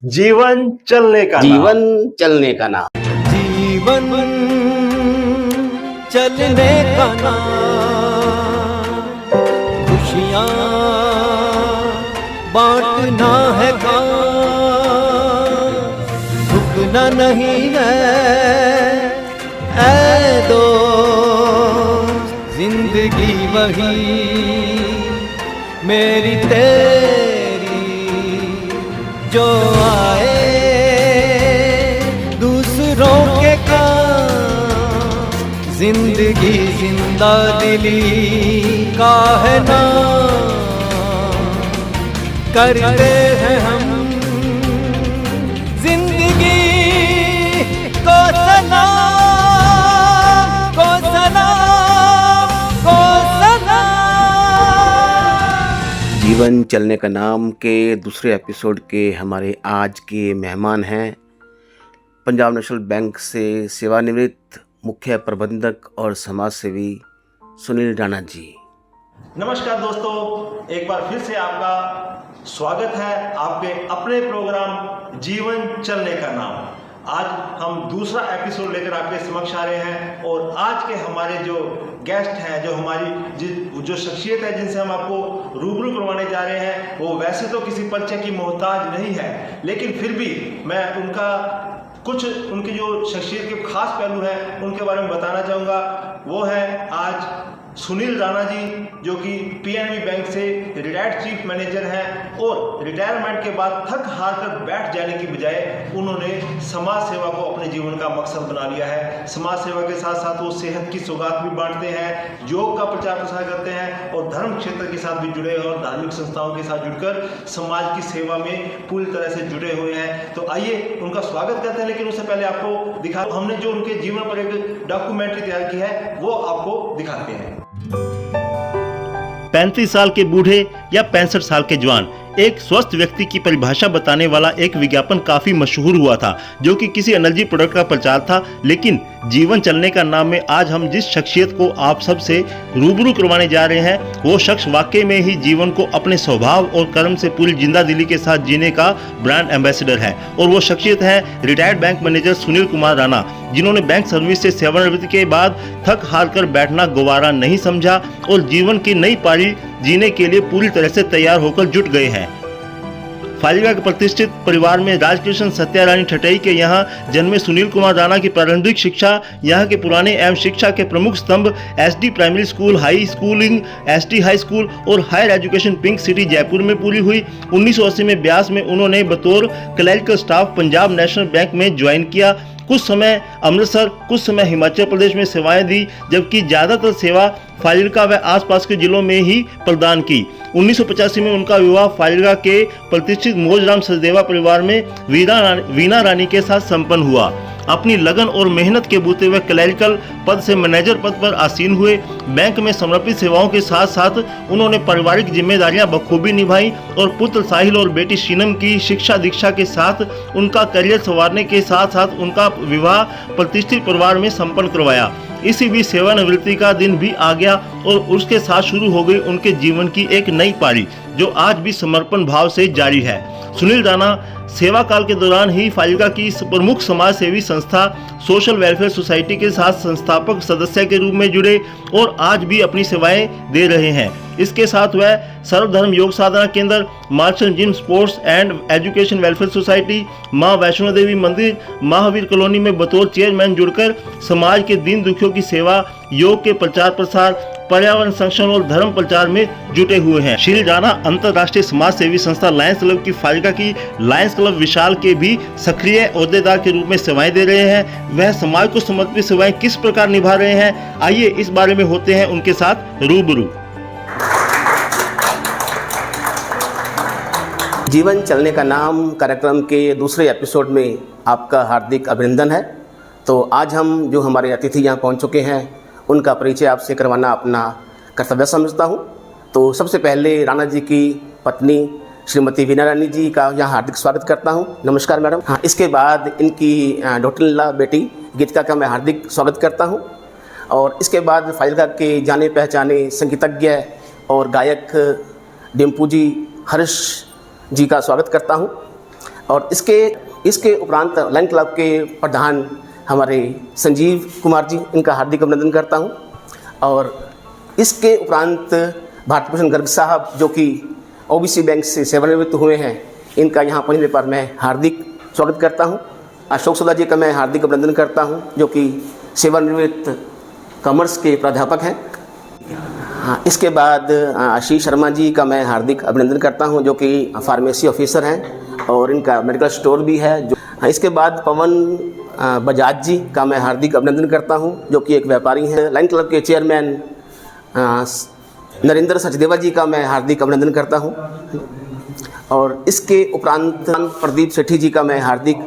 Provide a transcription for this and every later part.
जीवन चलने का नाम। जीवन चलने का नाम। जीवन चलने का नाम, खुशियाँ बांटना है काम, झुकना नहीं है ऐ दोस्त, जिंदगी वही मेरी तेरी जो आए दूसरों के काम, जिंदगी जिंदा दिली का है नाम, करते हैं हम जिंदगी को सलाम, को सलाम, को सलाम। जीवन चलने का नाम के दूसरे एपिसोड के हमारे आज के मेहमान हैं पंजाब नेशनल बैंक से सेवानिवृत्त मुख्य प्रबंधक और समाज सेवी सुनील राणा जी। नमस्कार दोस्तों, एक बार फिर से आपका स्वागत है आपके अपने प्रोग्राम जीवन चलने का नाम। आज हम दूसरा एपिसोड लेकर आपके समक्ष आ रहे हैं और आज के हमारे जो गेस्ट हैं, जो हमारी जो शख्सियत है जिनसे हम आपको रूबरू करवाने जा रहे हैं, वो वैसे तो किसी परिचय की मोहताज नहीं है, लेकिन फिर भी मैं कुछ उनकी जो शख्सियत के खास पहलू हैं उनके बारे में बताना चाहूँगा। वो है आज सुनील राणा जी, जो कि पीएनबी बैंक से रिटायर्ड चीफ मैनेजर हैं और रिटायरमेंट के बाद थक हार कर बैठ जाने की बजाय उन्होंने समाज सेवा को अपने जीवन का मकसद बना लिया है। समाज सेवा के साथ साथ वो सेहत की सौगात भी बांटते हैं, योग का प्रचार प्रसार करते हैं और धर्म क्षेत्र के साथ भी जुड़े हैं और धार्मिक संस्थाओं के साथ जुड़कर समाज की सेवा में पूरी तरह से जुड़े हुए हैं। तो आइए उनका स्वागत करते हैं, लेकिन उससे पहले आपको हमने जो उनके जीवन पर एक डॉक्यूमेंट्री तैयार की है वो आपको दिखाते हैं। 35 साल के बूढ़े या 65 साल के जवान, एक स्वस्थ व्यक्ति की परिभाषा बताने वाला एक विज्ञापन काफी मशहूर हुआ था, जो कि किसी एनर्जी प्रोडक्ट का प्रचार था। लेकिन जीवन चलने का नाम में आज हम जिस शख्सियत को आप सब से रूबरू करवाने जा रहे हैं, वो शख्स वाकई में ही जीवन को अपने स्वभाव और कर्म से पूरी जिंदा दिली के साथ जीने का ब्रांड एम्बेसडर है। और वो शख्सियत है retired bank manager Sunil Kumar Rana, जिन्होंने बैंक सर्विस से सेवानिवृत्ति के बाद थक हार कर बैठना गवारा नहीं समझा और जीवन की नई पारी जीने के लिए पूरी तरह से तैयार होकर जुट गए हैं। फाजिलका के प्रतिष्ठित परिवार में राजकृष्ण सत्या रानी ठटई के यहाँ जन्मे सुनील कुमार राणा की प्रारंभिक शिक्षा यहाँ के पुराने एवं शिक्षा के प्रमुख स्तंभ SD primary school, high schooling, ST high school और higher education pink city Jaipur में पूरी हुई। 1980 में ब्यास में उन्होंने बतौर clerical staff Punjab National Bank में ज्वाइन किया। कुछ समय अमृतसर, कुछ समय हिमाचल प्रदेश में सेवाएं दी, जबकि ज्यादातर सेवा फाजिलका व आसपास के जिलों में ही प्रदान की। 1985 में उनका विवाह फाजिलका के प्रतिष्ठित मौजराम सचदेवा परिवार में वीणा रानी के साथ संपन्न हुआ। अपनी लगन और मेहनत के बूते हुए क्लरिकल पद से मैनेजर पद पर आसीन हुए। बैंक में समर्पित सेवाओं के साथ साथ उन्होंने पारिवारिक जिम्मेदारियां बखूबी निभाई और पुत्र साहिल और बेटी शीनम की शिक्षा दीक्षा के साथ उनका करियर संवारने के साथ साथ उनका विवाह प्रतिष्ठित परिवार में संपन्न करवाया। इसी बीच सेवानिवृत्ति का दिन भी आ गया और उसके साथ शुरू हो गई उनके जीवन की एक नई पारी, जो आज भी समर्पण भाव से जारी है। सुनील राणा सेवा काल के दौरान ही फाजिलका की प्रमुख समाज सेवी संस्था सोशल वेलफेयर सोसाइटी के साथ संस्थापक सदस्य के रूप में जुड़े और आज भी अपनी सेवाएं दे रहे हैं। इसके साथ वह सर्वधर्म Yoga Sadhana Kendra, martial gym sports and education welfare society, Maa Vaishno देवी मंदिर, महावीर कॉलोनी में बतौर चेयरमैन जुड़कर समाज के दीन दुखियों की सेवा, योग के प्रचार प्रसार, पर्यावरण संरक्षण और धर्म प्रचार में जुटे हुए हैं। श्री राणा अंतर्राष्ट्रीय समाज सेवी संस्था लायंस क्लब की फाजिलका की लायंस क्लब विशाल के भी सक्रिय ओहदेदार के रूप में सेवाएं दे रहे हैं। वह समाज को समर्पित सेवाएं किस प्रकार निभा रहे हैं, आइए इस बारे में होते हैं उनके साथ रूबरू। जीवन चलने का नाम कार्यक्रम के दूसरे एपिसोड में आपका हार्दिक अभिनंदन है। तो आज हम जो हमारे अतिथि यहाँ पहुँच चुके हैं उनका परिचय आपसे करवाना अपना कर्तव्य समझता हूँ। तो सबसे पहले राणा जी की पत्नी श्रीमती वीणा रानी जी का यहाँ हार्दिक स्वागत करता हूँ। नमस्कार मैडम। हाँ, इसके बाद इनकी डॉटर बेटी गीतिका का मैं हार्दिक स्वागत करता हूँ। और इसके बाद फाजिलका के जाने पहचाने संगीतज्ञ और गायक डिम्पू जी, हर्ष जी का स्वागत करता हूँ। और इसके उपरांत लायन क्लब के प्रधान हमारे संजीव कुमार जी, इनका हार्दिक अभिनंदन करता हूँ। और इसके उपरांत भारत भूषण गर्ग साहब जो कि ओबीसी बैंक से सेवानिवृत्त हुए हैं, इनका यहाँ पहुँचने पर मैं हार्दिक स्वागत करता हूँ। अशोक सोदा जी का मैं हार्दिक अभिनंदन करता हूँ जो कि सेवानिवृत्त कॉमर्स के प्राध्यापक हैं। हाँ, इसके बाद आशीष शर्मा जी का मैं हार्दिक अभिनंदन करता हूं जो कि फार्मेसी ऑफिसर हैं और इनका मेडिकल स्टोर भी है। इसके बाद पवन बजाज जी का मैं हार्दिक अभिनंदन करता हूं जो कि एक व्यापारी हैं। लायन क्लब के चेयरमैन नरेंद्र सचदेवा जी का मैं हार्दिक अभिनंदन करता हूं। और इसके उपरांत प्रदीप सेठी जी का मैं हार्दिक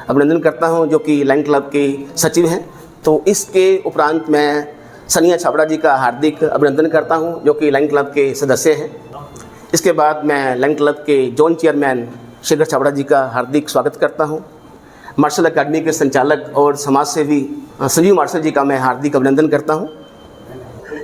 अभिनंदन करता हूं जो कि लायन क्लब के सचिव हैं। तो इसके उपरांत मैं सनिया छाबड़ा जी का हार्दिक अभिनंदन करता हूं जो कि लायन क्लब के सदस्य हैं। इसके बाद मैं लायन क्लब के जोन चेयरमैन शेखर छाबड़ा जी का हार्दिक स्वागत करता हूं। मार्शल अकादमी के संचालक और समाज सेवी संजीव मार्शल जी का मैं हार्दिक अभिनंदन करता हूं।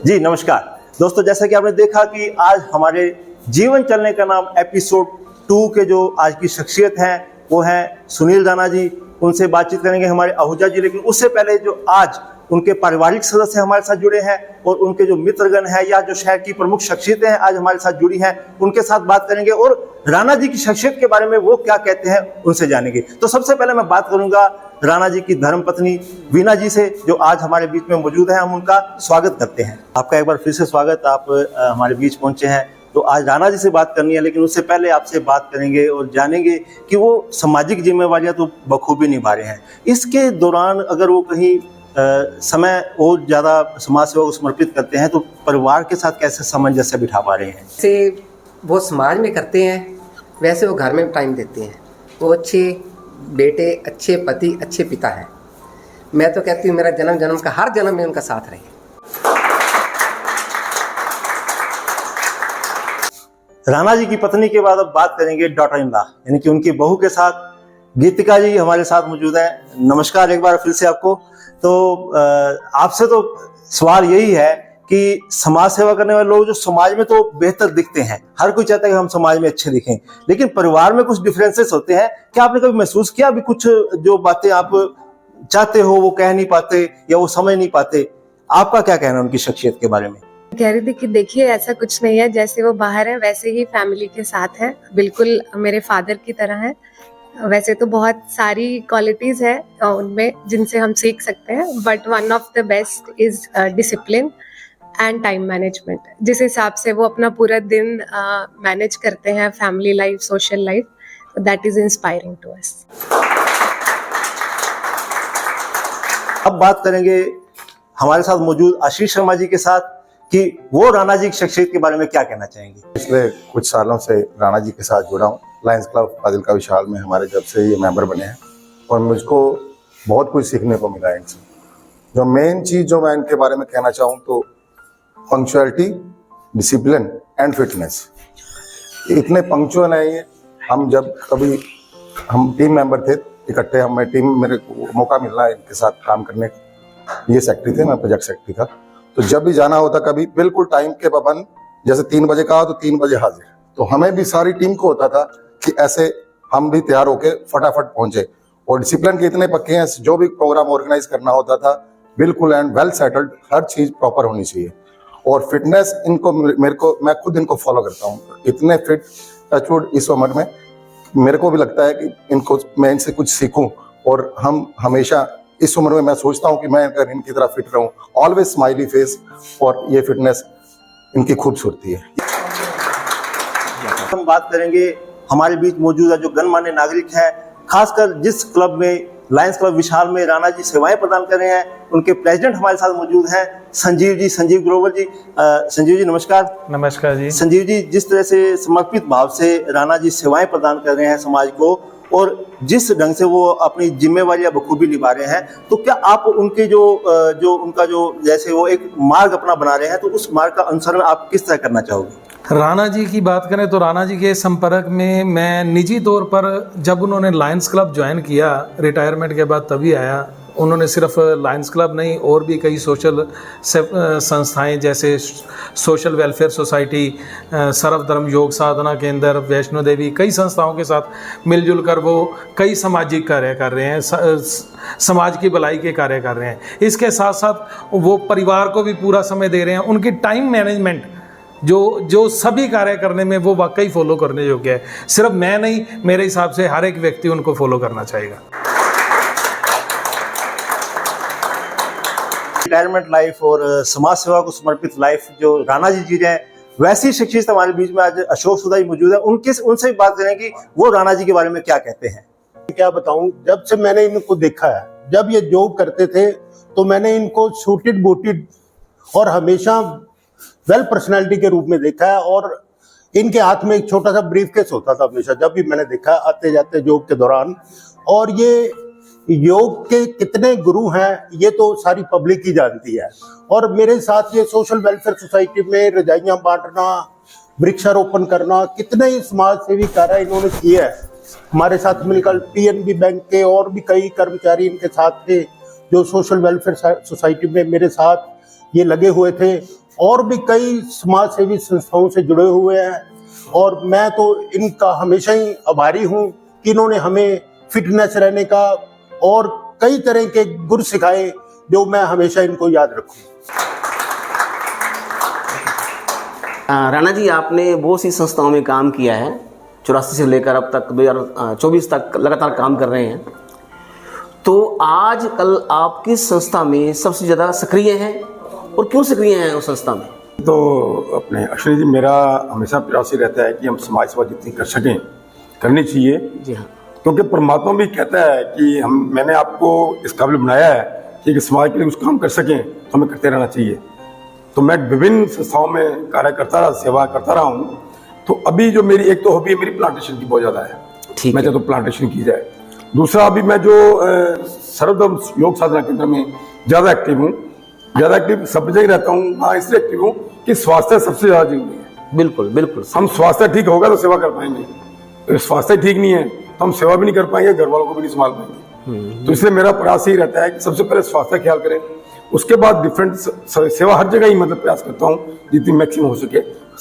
जी नमस्कार दोस्तों, जैसा कि आपने देखा कि आज हमारे जीवन चलने का नाम एपिसोड 2 के जो आज की शख्सियत हैं वो हैं सुनील राणा जी। उनसे बातचीत करेंगे हमारे आहूजा जी, लेकिन उससे पहले जो आज उनके पारिवारिक सदस्य हमारे साथ जुड़े हैं और उनके जो मित्रगण हैं या जो शहर की प्रमुख शख्सियतें हैं आज हमारे साथ जुड़ी हैं, उनके साथ बात करेंगे और राणा जी की शख्सियत के बारे में वो क्या कहते हैं उनसे जानेंगे। तो सबसे पहले मैं बात करूंगा राणा जी की धर्मपत्नी वीणा जी से जो आज हमारे बीच में मौजूद है। हम उनका स्वागत करते हैं। आपका एक बार फिर से स्वागत, आप हमारे बीच पहुंचे हैं। तो आज राणा जी से बात करनी है, लेकिन उससे पहले आपसे बात करेंगे और जानेंगे कि वो सामाजिक जिम्मेवारियां तो बखूबी निभा रहे हैं। इसके दौरान अगर वो कहीं समय और ज़्यादा समाज सेवा को समर्पित करते हैं तो परिवार के साथ कैसे सामंजस्य बिठा पा रहे हैं? से वो समाज में करते हैं वैसे वो घर में टाइम देते हैं। वो अच्छे बेटे, अच्छे पति, अच्छे पिता हैं। मैं तो कहती हूँ मेरा जन्म जन्म का हर जन्म में उनका साथ रहे। राणा जी की पत्नी के बाद अब बात करेंगे डॉटर इन लॉ यानी कि उनकी बहू के साथ। गीतिका जी हमारे साथ मौजूद हैं। नमस्कार एक बार फिर से आपको। तो आपसे तो सवाल यही है कि समाज सेवा करने वाले लोग जो समाज में तो बेहतर दिखते हैं, हर कोई चाहता है कि हम समाज में अच्छे दिखें, लेकिन परिवार में कुछ डिफरेंसेस होते हैं। क्या आपने कभी महसूस किया अभी कुछ जो बातें आप चाहते हो वो कह नहीं पाते या वो समझ नहीं पाते? आपका क्या कहना है उनकी शख्सियत के बारे में? कह रही थी कि देखिए ऐसा कुछ नहीं है, जैसे वो बाहर है वैसे ही फैमिली के साथ है, बिल्कुल मेरे फादर की तरह है। वैसे तो बहुत सारी क्वालिटीज है उनमें जिनसे हम सीख सकते हैं, but one of the best is discipline and time management. जिस हिसाब से वो अपना पूरा दिन मैनेज करते हैं, family life, social life, that is inspiring to us. अब बात करेंगे हमारे साथ मौजूद आशीष शर्मा जी के साथ कि वो राणा जी की शख्सियत के बारे में क्या कहना चाहेंगे। पिछले कुछ सालों से राणा जी के साथ जुड़ा हूँ। लायंस क्लब फाजिल्का विशाल में हमारे जब से ये मेंबर बने हैं और मुझको बहुत कुछ सीखने को मिला है इनसे। जो मेन चीज़ जो मैं इनके बारे में कहना चाहूँ तो पंक्चुअलिटी, डिसिप्लिन एंड फिटनेस। इतने पंक्चुअल हैं ये। हम जब कभी हम टीम मेंबर थे इकट्ठे, हमें टीम मेरे को मौका मिला है इनके साथ काम करने का। ये सेक्रेटरी थे, मैं प्रोजेक्ट सेक्रेटरी था। तो जब भी जाना होता कभी बिल्कुल टाइम के पाबंद, जैसे 3 बजे कहा तो 3 बजे हाजिर। तो हमें भी सारी टीम को होता था कि ऐसे हम भी तैयार होके फटाफट पहुंचे। और डिसिप्लिन के इतने पक्के हैं, जो भी प्रोग्राम ऑर्गेनाइज करना होता था बिल्कुल एंड वेल सेटल्ड, हर चीज प्रॉपर होनी चाहिए। और फिटनेस इनको मैं खुद इनको फॉलो करता हूँ। इतने फिट टचवुड इस उम्र में मेरे को भी लगता है कि इनको मैं इनसे कुछ सीखूं। और हम हमेशा इस उम्र में मैं सोचता हूं कि मैं अगर इनकी तरह फिट रहूं। ऑलवेज स्माइली फेस, और ये फिटनेस इनकी खूबसूरती है। हम बात करेंगे हमारे बीच मौजूद जो गणमान्य नागरिक हैं, खासकर जिस क्लब में लायंस क्लब विशाल में राणा जी सेवाएं प्रदान कर रहे हैं, उनके प्रेसिडेंट हमारे साथ मौजूद हैं संजीव जी, संजीव ग्रोवर जी। संजीव जी नमस्कार। नमस्कार जी। संजीव जी, जिस तरह से समर्पित भाव से राणा जी सेवाएं प्रदान कर रहे हैं समाज को और जिस ढंग से वो अपनी जिम्मेवारियां बखूबी निभा रहे हैं, तो क्या आप उनके जो जैसे वो एक मार्ग अपना बना रहे हैं, तो उस मार्ग का अनुसरण आप किस तरह करना चाहोगे? राणा जी की बात करें तो राणा जी के संपर्क में मैं निजी तौर पर जब उन्होंने लायंस क्लब ज्वाइन किया, रिटायरमेंट के बाद तभी आया। उन्होंने सिर्फ लायंस क्लब नहीं और भी कई सोशल संस्थाएं जैसे सोशल वेलफेयर सोसाइटी, सर्वधर्म योग साधना केंद्र, वैष्णो देवी, कई संस्थाओं के साथ मिलजुल कर वो कई सामाजिक कार्य कर रहे हैं, समाज की भलाई के कार्य कर रहे हैं। इसके साथ साथ वो परिवार को भी पूरा समय दे रहे हैं। उनकी टाइम मैनेजमेंट जो सभी कार्य करने में वो वाकई फॉलो करने योग्य है। सिर्फ मैं नहीं, मेरे हिसाब से हर एक व्यक्ति उनको फॉलो करना चाहेगा। रिटायरमेंट लाइफ और समाज सेवा को समर्पित लाइफ जो राणा जी जी रहे हैं, वैसी शिक्षित हमारे बीच में आज अशोक सुधा जी मौजूद है। उनसे भी बात करें कि वो राणा जी के बारे में क्या कहते हैं। क्या बताऊं, जब से मैंने इनको देखा है, जब ये जॉब करते थे तो मैंने इनको सूटेड बूटेड और हमेशा वेल पर्सनैलिटी के रूप में देखा है। और इनके हाथ में एक छोटा सा ब्रीफकेस होता था हमेशा, जब भी मैंने देखा आते जाते जॉब के दौरान। और ये योग के कितने गुरु हैं ये तो सारी पब्लिक ही जानती है। और मेरे साथ ये सोशल वेलफेयर सोसाइटी में रजाइयाँ बांटना, वृक्षारोपण करना, कितने ही समाज सेवी कार्य इन्होंने किए हैं हमारे साथ मिलकर। पीएनबी बैंक के और भी कई कर्मचारी इनके साथ थे जो सोशल वेलफेयर सोसाइटी में मेरे साथ ये लगे हुए थे। और भी कई समाज सेवी संस्थाओं से जुड़े हुए हैं। और मैं तो इनका हमेशा ही आभारी हूँ कि इन्होंने हमें फिटनेस रहने का और कई तरह के गुर सिखाए जो मैं हमेशा इनको याद रखूँ। राणा जी, आपने बहुत सी संस्थाओं में काम किया है, 84 से लेकर अब तक 2024 तक लगातार काम कर रहे हैं। तो आज कल आप किस संस्था में सबसे ज़्यादा सक्रिय हैं और क्यों सक्रिय हैं उस संस्था में? तो अपने अश्विनी जी, मेरा हमेशा प्रयास ही रहता है कि हम समाज सेवा जितनी कर सकें करनी चाहिए। जी हाँ। क्योंकि परमात्मा भी कहता है कि मैंने आपको इस काबिल बनाया है कि समाज के लिए कुछ काम कर सकें तो हमें करते रहना चाहिए। तो मैं विभिन्न संस्थाओं में कार्य करता रहा, सेवा करता रहा हूँ। तो अभी जो मेरी एक तो हॉबी है मेरी प्लांटेशन की बहुत ज़्यादा है। मैं चाहता हूँ प्लांटेशन की जाए। दूसरा, अभी मैं जो सर्वधर्म योग साधना केंद्र में ज़्यादा एक्टिव हूँ, ज़्यादा एक्टिव सब जगह रहता हूँ। हाँ, इसलिए एक्टिव हूँ कि स्वास्थ्य सबसे ज़्यादा जरूरी है। बिल्कुल बिल्कुल। हम स्वास्थ्य ठीक होगा तो सेवा कर पाएंगे, स्वास्थ्य ठीक नहीं है तो हम सेवा भी नहीं कर पाएंगे, घर वालों को भी नहीं संभाल पाएंगे। तो इसलिए मेरा प्रयास ही रहता है कि सबसे पहले स्वास्थ्य ख्याल करें, उसके बाद डिफरेंट सेवा हर जगह ही मतलब प्रयास करता हूँ जितनी मैक्सिमम हो सके,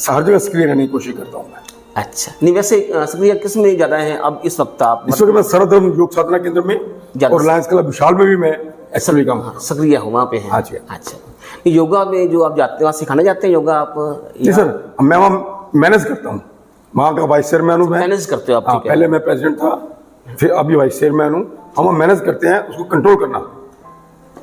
हर जगह सक्रिय रहने की कोशिश करता हूँ मैं। अच्छा, नहीं वैसे सक्रिय किस में ज़्यादा है अब इस वक्त आप? इस वक्त मैं सर्वधर्म योग साधना केंद्र में और लायंस क्लब विशाल में भी मैं एक्टिवली काम करता हूँ। सक्रिय हो वहाँ पे हैं? हाँ जी। अच्छा, योगा में जो आप जाते हैं वहाँ सिखाने जाते हैं योगा आप? जी सर, मैं वहाँ मैनेज करता हूँ, वहाँ का वाइस चेयरमैन हूँ मैं। मैनेज करते हो आप? हाँ, पहले मैं प्रेसिडेंट था, फिर अभी वाइस चेयरमैन हूँ। हम मैनेज करते हैं, उसको कंट्रोल करना।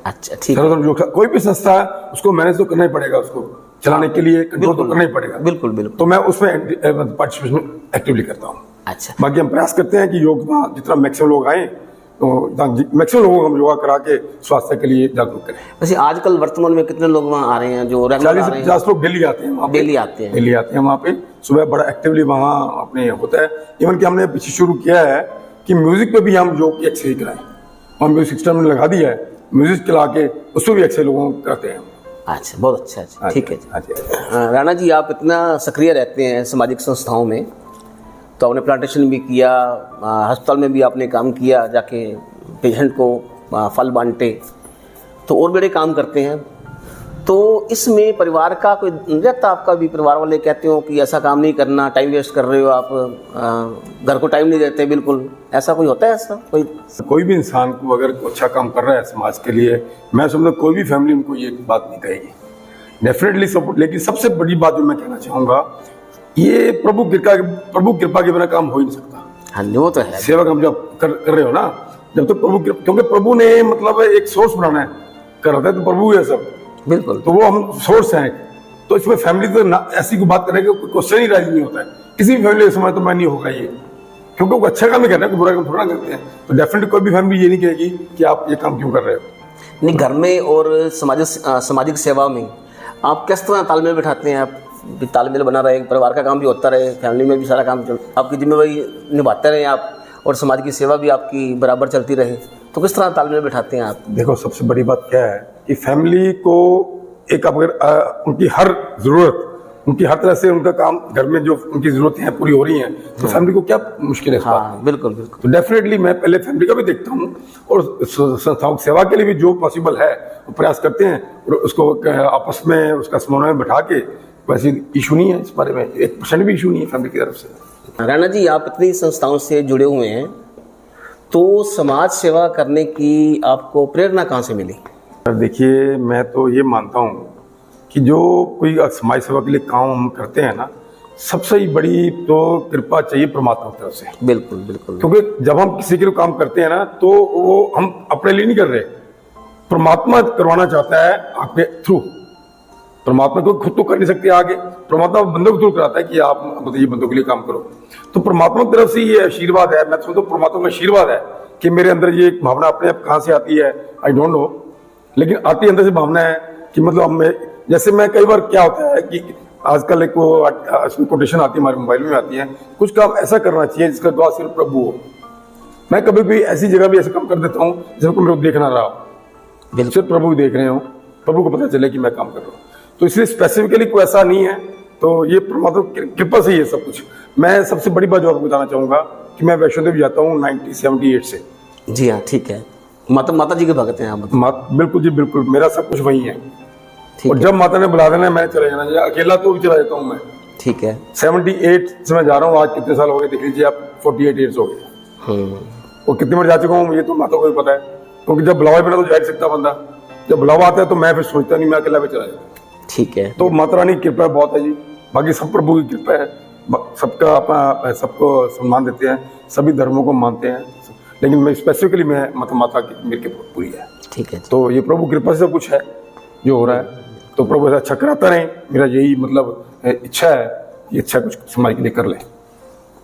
अच्छा, ठीक है। कोई भी संस्था है उसको मैनेज तो करना ही पड़ेगा, उसको चलाने के लिए कंट्रोल तो करना ही पड़ेगा। बिल्कुल बिल्कुल। तो मैं उसमें पार्टिसिपेशन एक्टिवली करता हूँ। अच्छा, बाकी हम प्रयास करते हैं कि योग जितना मैक्सिमम लोग आए तो मैक्सिमम लोगों को हम योगा करा के स्वास्थ्य के लिए जागरूक करें। वैसे आजकल वर्तमान में कितने लोग वहाँ आ रहे हैं जो रेगुलर आ रहे हैं? 40 से 50 लोग डेली आते हैं वहाँ पे। डेली आते हैं वहाँ पे। सुबह बड़ा एक्टिवली वहाँ अपने होता है। इवन कि हमने पीछे शुरू किया है कि म्यूजिक पे भी हम योग की एक्सरसाइज कराएं। हम म्यूजिक सिस्टम ने लगा दिया है, म्यूजिक चला के उसमें भी एक्सरसाइज लोगों को करते हैं। अच्छा, बहुत अच्छा। ठीक है। राणा जी, आप इतना सक्रिय रहते हैं सामाजिक संस्थाओं में, तो आपने प्लांटेशन भी किया, अस्पताल में भी आपने काम किया, जाके पेशेंट को फल बांटे, तो और बड़े काम करते हैं। तो इसमें परिवार का कोई रहता? आपका भी परिवार वाले कहते हो कि ऐसा काम नहीं करना, टाइम वेस्ट कर रहे हो आप, घर को टाइम नहीं देते बिल्कुल, ऐसा कोई होता है? ऐसा कोई भी इंसान को अगर अच्छा काम कर रहा है समाज के लिए, मैं समझता कोई भी फैमिली उनको ये बात नहीं कहेगी, डेफिनेटली सपोर्ट। लेकिन सबसे बड़ी बात जो मैं कहना चाहूँगा, ये प्रभु कृपा के बिना काम हो ही नहीं सकता। हाँ, वो तो है। सेवक हम जब कर रहे हो ना, जब तक क्योंकि प्रभु ने मतलब एक सोर्स बनाना है, कर रहा है तो प्रभु है सब। बिल्कुल। तो वो हम सोर्स हैं। तो इसमें फैमिली तो ऐसी कोई बात करने का क्वेश्चन ही राजी नहीं होता है किसी भी फैमिली के समय। तो मैं नहीं होगा ये, क्योंकि वो अच्छा काम ही कर रहे हैं, बुरा काम थोड़ा करते हैं। तो डेफिनेटली कोई भी फैमिली ये नहीं कहेगी कि आप ये काम क्यों कर रहे हो। नहीं, घर में और सामाजिक सेवा में आप किस तरह तालमेल बैठाते हैं? आप तालमेल बना रहे, परिवार का काम भी होता रहे, फैमिली में भी सारा काम आपकी जिम्मेवारी निभाते रहे आप, और समाज की सेवा भी आपकी बराबर चलती रहे, तो किस तरह तालमेल बैठाते हैं आप? देखो, सबसे बड़ी बात क्या है कि फैमिली को एक अगर उनकी हर ज़रूरत उनकी हर तरह से उनका काम घर में जो उनकी जरूरतें हैं पूरी हो रही हैं, तो फैमिली को क्या मुश्किल है इस बात में? हाँ बिल्कुल बिल्कुल। तो डेफिनेटली मैं पहले फैमिली का भी देखता हूँ और संस्थाओं की सेवा के लिए भी जो पॉसिबल है वो प्रयास करते हैं, और उसको आपस में उसका समन्वय बैठा के, वैसे इशू नहीं है इस बारे में, 1% भी इशू नहीं है फैमिली की तरफ से। राणा जी, आप इतनी संस्थाओं से जुड़े हुए हैं, तो समाज सेवा करने की आपको प्रेरणा कहाँ से मिली? देखिए, मैं तो ये मानता हूँ कि जो कोई समाज सेवा के लिए काम हम करते हैं ना, सबसे बड़ी तो कृपा चाहिए परमात्मा की तरफ से। बिल्कुल बिल्कुल। क्योंकि जब हम किसी के लिए काम करते हैं ना, तो वो हम अपने लिए नहीं कर रहे, परमात्मा करवाना चाहता है आपके थ्रू। परमात्मा को खुद तो कर नहीं सकते आगे, परमात्मा बंदों को थ्रू कराता है कि आप बताइए बंदों के लिए काम करो। तो परमात्मा की तरफ से ये आशीर्वाद है, मैं समझता हूँ परमात्मा का आशीर्वाद है कि मेरे अंदर ये भावना अपने आप कहाँ से आती है आई डोंट नो, लेकिन आती अंदर से भावना है कि मतलब मैं, जैसे मैं कई बार क्या होता है कि आजकल एक वो कोटेशन आती है हमारे मोबाइल में आती है, कुछ काम ऐसा करना चाहिए जिसका द्वार सिर्फ प्रभु हो। मैं कभी भी ऐसी जगह भी ऐसा काम कर देता हूँ जिसको मेरे को देखना रहा हो, सिर्फ प्रभु देख रहे हो, प्रभु को पता चले कि मैं काम कर रहा हूँ। तो इसलिए स्पेसिफिकली कोई ऐसा नहीं है, तो ये परमात्मा की कृपा से ही है सब कुछ। मैं सबसे बड़ी बात जो आपको बताना चाहूंगा कि मैं वैष्णो देवी जाता हूँ 1978 से। जी हाँ, ठीक है। माता जी के भगत हैं आप? बिल्कुल जी बिल्कुल, मेरा सब कुछ वही है। ठीक और है। जब माता ने बुला देना मैंने चले जाना, या अकेला तो भी चला जाता हूँ मैं। ठीक है। 78 से मैं जा रहा हूँ, आज कितने साल हो गए देख लीजिए आप, 48 ईयर्स हो गए। और कितनी बार जा चुका हूँ ये तो माता को भी पता है, क्योंकि जब बुलावा बिना तो जा नहीं सकता बंदा। जब बुलावा आता है तो मैं फिर सोचता नहीं, मैं अकेला भी चला जाता। ठीक है। तो माता रानी की कृपा बहुत है जी, बाकी सब प्रभु की कृपा है। सबका अपना, सबको सम्मान देते हैं, सभी धर्मों को मानते हैं, लेकिन मैं स्पेसिफिकली मैं माता की मेरी कृपा पूरी है। ठीक है। तो ये प्रभु कृपा से सब कुछ है जो हो रहा है, तो प्रभु ऐसा अच्छा कराता रहे, मेरा यही मतलब इच्छा है, ये अच्छा कुछ समाज के लिए कर ले।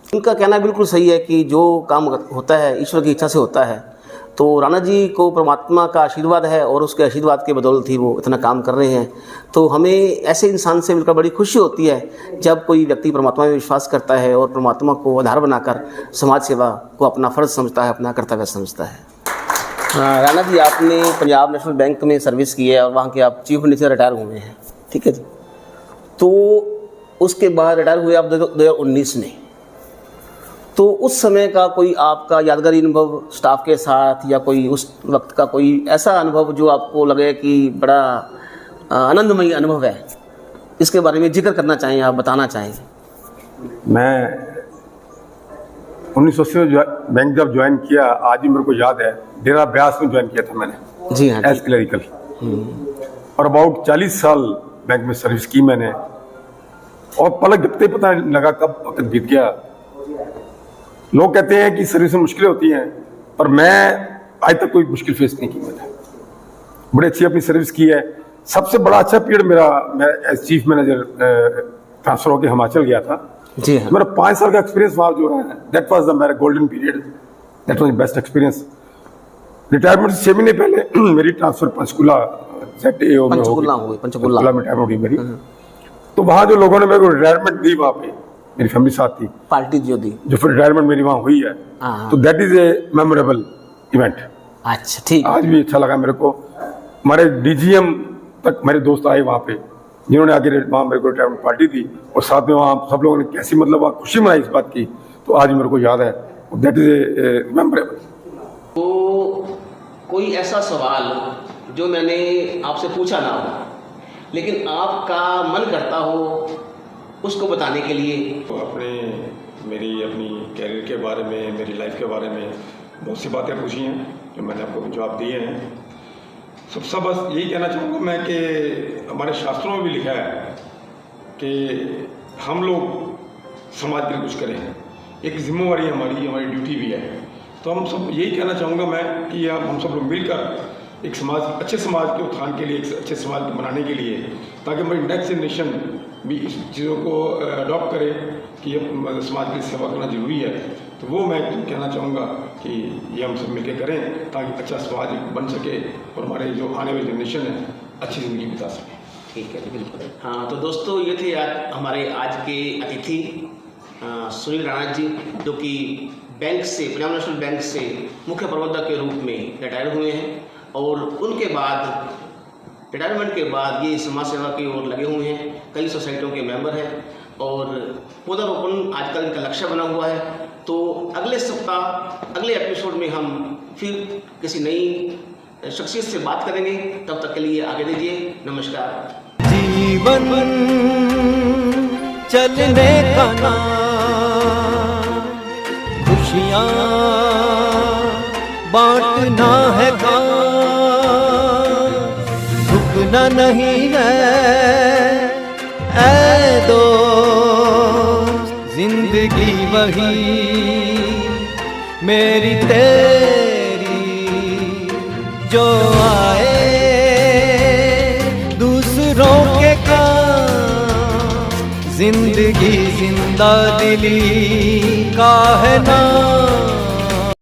इनका कहना बिल्कुल सही है कि जो काम होता है ईश्वर की इच्छा से होता है। तो राणा जी को परमात्मा का आशीर्वाद है और उसके आशीर्वाद के बदौलत ही वो इतना काम कर रहे हैं। तो हमें ऐसे इंसान से मिलकर बड़ी खुशी होती है जब कोई व्यक्ति परमात्मा में विश्वास करता है और परमात्मा को आधार बनाकर समाज सेवा को अपना फ़र्ज समझता है, अपना कर्तव्य समझता है। राणा जी, आपने पंजाब नेशनल बैंक में सर्विस की है और वहाँ के आप चीफ मिनिस्टर रिटायर हुए हैं, ठीक है जी। तो उसके बाद रिटायर हुए आप 2019 में, तो उस समय का कोई आपका यादगारी अनुभव स्टाफ के साथ या कोई उस वक्त का कोई ऐसा अनुभव जो आपको लगे कि बड़ा आनंदमयी अनुभव है, इसके बारे में जिक्र करना चाहें, आप बताना चाहें? मैं 1980 में बैंक जब ज्वाइन किया, आज भी मेरे को याद है, डेरा ब्यास में ज्वाइन किया था मैंने। जी हाँ, एज क्लरिकल। और अबाउट 40 साल बैंक में सर्विस की मैंने, और पलक झपकते पता नहीं लगा कब वक्त बीत गया। लोग कहते हैं कि सर्विस में मुश्किलें होती हैं, पर मैं आज तक कोई मुश्किल फेस नहीं की मैंने। बड़ी अच्छी अपनी सर्विस की है। सबसे बड़ा अच्छा पीरियड मेरा, मैं एज चीफ मैनेजर ट्रांसफर होकर हिमाचल गया था। जी हाँ। मेरा 5 साल का एक्सपीरियंस वहाँ जो है, दैट वाज द मेरा golden period, that was the best experience. Retirement से 6 महीने पहले मेरी ट्रांसफर पंचकुला ZAO में हो गई। पंचकुला में रिटायरमेंट हुई मेरी। तो वहाँ जो लोगों ने मेरे को रिटायरमेंट दी, वहाँ पे मेरी फैमिली साथ थी, पार्टी जो दी, जो फिर रिटायरमेंट मेरी वहाँ हुई है, तो that is a memorable event. अच्छा, ठीक। आज भी अच्छा लगा मेरे को। हमारे DGM तक मेरे दोस्त आए वहाँ पे, जिन्होंने आगे वहाँ मेरे को रिटायरमेंट पार्टी दी, और साथ में वहाँ सब लोगों ने कैसी मतलब वहाँ खुशी मनाई इस बात की, तो आज भी मेरे को याद है। That is a memorable. तो कोई ऐसा सवाल जो मैंने आपसे पूछा ना हो, लेकिन आपका मन करता हो उसको बताने के लिए? तो मेरी अपनी कैरियर के बारे में, मेरी लाइफ के बारे में बहुत सी बातें पूछी हैं जो मैंने आपको जवाब दिए हैं। सबसे बस यही कहना चाहूँगा मैं कि हमारे शास्त्रों में भी लिखा है कि हम लोग समाज के लिए कुछ करें, एक जिम्मेवारी हमारी ड्यूटी भी है। तो हम सब यही कहना चाहूँगा मैं कि हम सब लोग मिलकर एक समाज, अच्छे समाज के उत्थान के लिए, एक अच्छे समाज को बनाने के लिए, ताकि हमारी नेक्स्ट जनरेशन भी इस चीज़ों को अडॉप्ट करे कि समाज की सेवा करना जरूरी है। तो वो मैं कहना चाहूँगा कि ये हम सब मिलकर करें, ताकि अच्छा समाज बन सके और हमारे जो आने वाली जनरेशन है अच्छी ज़िंदगी बिता सके। ठीक है, बिल्कुल। हाँ, तो दोस्तों ये थे हमारे आज के अतिथि सुनील राणा जी, जो कि बैंक से, पंजाब नेशनल बैंक से मुख्य प्रबंधक के रूप में रिटायर हुए हैं, और उनके बाद रिटायरमेंट के बाद ये समाज सेवा की ओर लगे हुए हैं। कई सोसाइटियों के मेंबर हैं और पौधारोपण आजकल इनका लक्ष्य बना हुआ है। तो अगले सप्ताह अगले एपिसोड में हम फिर किसी नई शख्सियत से बात करेंगे। तब तक के लिए आगे दीजिए, नमस्कार। जीवन चलने का नाम, खुशियाँ बांटना है काम, झुकना नहीं है ऐ दोस्त, जिंदगी वही मेरी तेरी जो आए दूसरों के काम, जिंदगी जिंदा दिली का है नाम।